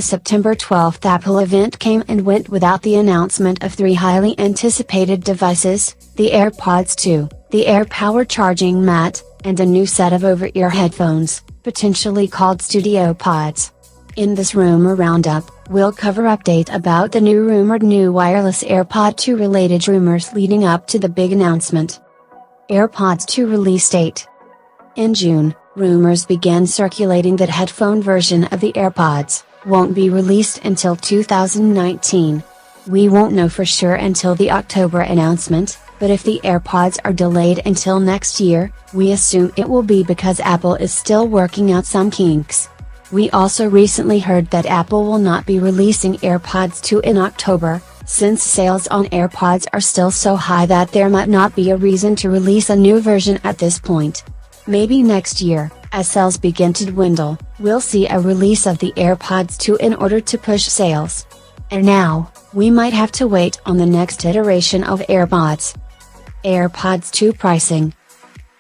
The September 12th Apple event came and went without the announcement of three highly anticipated devices: the AirPods 2, the AirPower charging mat, and a new set of over-ear headphones, potentially called Studio Pods. In this rumor roundup, we'll cover update about the rumored new wireless AirPod 2 related rumors leading up to the big announcement. AirPods 2 release date. In June, rumors began circulating that headphone version of the AirPods won't be released until 2019. We won't know for sure until the October announcement, but if the AirPods are delayed until next year, we assume it will be because Apple is still working out some kinks. We also recently heard that Apple will not be releasing AirPods 2 in October, since sales on AirPods are still so high that there might not be a reason to release a new version at this point. Maybe next year, as sales begin to dwindle, we'll see a release of the AirPods 2 in order to push sales. And now, we might have to wait on the next iteration of AirPods. AirPods 2 pricing.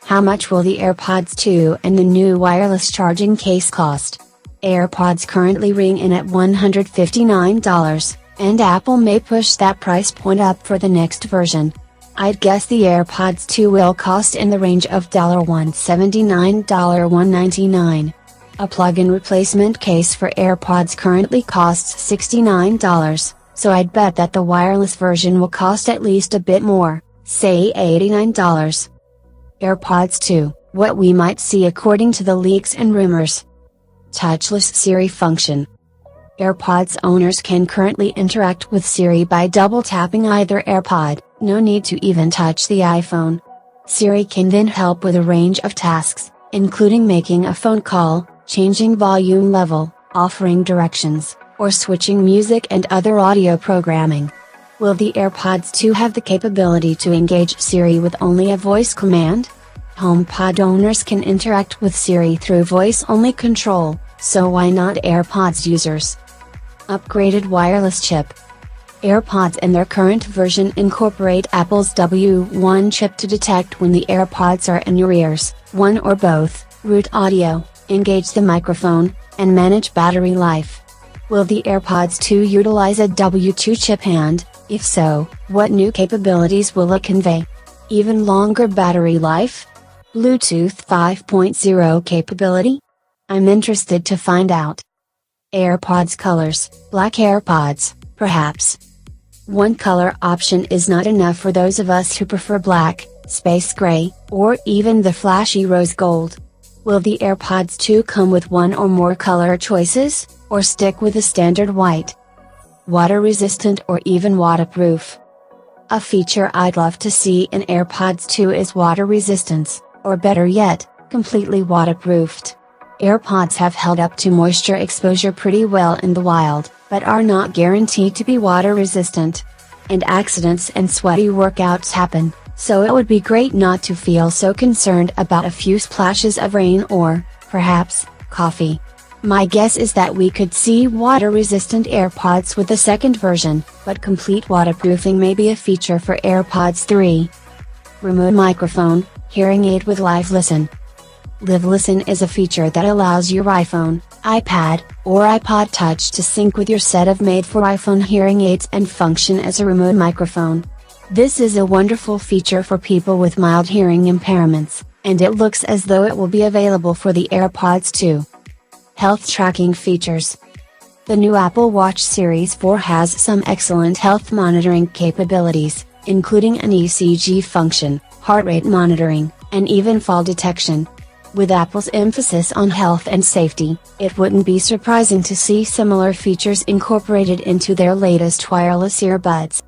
How much will the AirPods 2 and the new wireless charging case cost? AirPods currently ring in at $159, and Apple may push that price point up for the next version. I'd guess the AirPods 2 will cost in the range of $179 to $199. A plug-in replacement case for AirPods currently costs $69, so I'd bet that the wireless version will cost at least a bit more, say $89. AirPods 2, what we might see according to the leaks and rumors. Touchless Siri function. AirPods owners can currently interact with Siri by double tapping either AirPod, no need to even touch the iPhone. Siri can then help with a range of tasks, including making a phone call, changing volume level, offering directions, or switching music and other audio programming. Will the AirPods 2 have the capability to engage Siri with only a voice command? HomePod owners can interact with Siri through voice-only control, so why not AirPods users? Upgraded wireless chip. AirPods in their current version incorporate Apple's W1 chip to detect when the AirPods are in your ears, one or both, route audio, engage the microphone, and manage battery life. Will the AirPods 2 utilize a W2 chip, and, if so, what new capabilities will it convey? Even longer battery life? Bluetooth 5.0 capability? I'm interested to find out. AirPods colors. Black AirPods, perhaps. One color option is not enough for those of us who prefer black, space gray, or even the flashy rose gold. Will the AirPods 2 come with one or more color choices, or stick with the standard white? Water resistant or even waterproof? A feature I'd love to see in AirPods 2 is water resistance, or better yet, completely waterproofed. AirPods have held up to moisture exposure pretty well in the wild, but are not guaranteed to be water resistant. And accidents and sweaty workouts happen, so it would be great not to feel so concerned about a few splashes of rain or, perhaps, coffee. My guess is that we could see water-resistant AirPods with the second version, but complete waterproofing may be a feature for AirPods 3. Remote microphone, hearing aid with Live Listen. Live Listen is a feature that allows your iPhone, iPad, or iPod Touch to sync with your set of made-for-iPhone hearing aids and function as a remote microphone. This is a wonderful feature for people with mild hearing impairments, and it looks as though it will be available for the AirPods 2. Health tracking features. The new Apple Watch Series 4 has some excellent health monitoring capabilities, including an ECG function, heart rate monitoring, and even fall detection. With Apple's emphasis on health and safety, it wouldn't be surprising to see similar features incorporated into their latest wireless earbuds.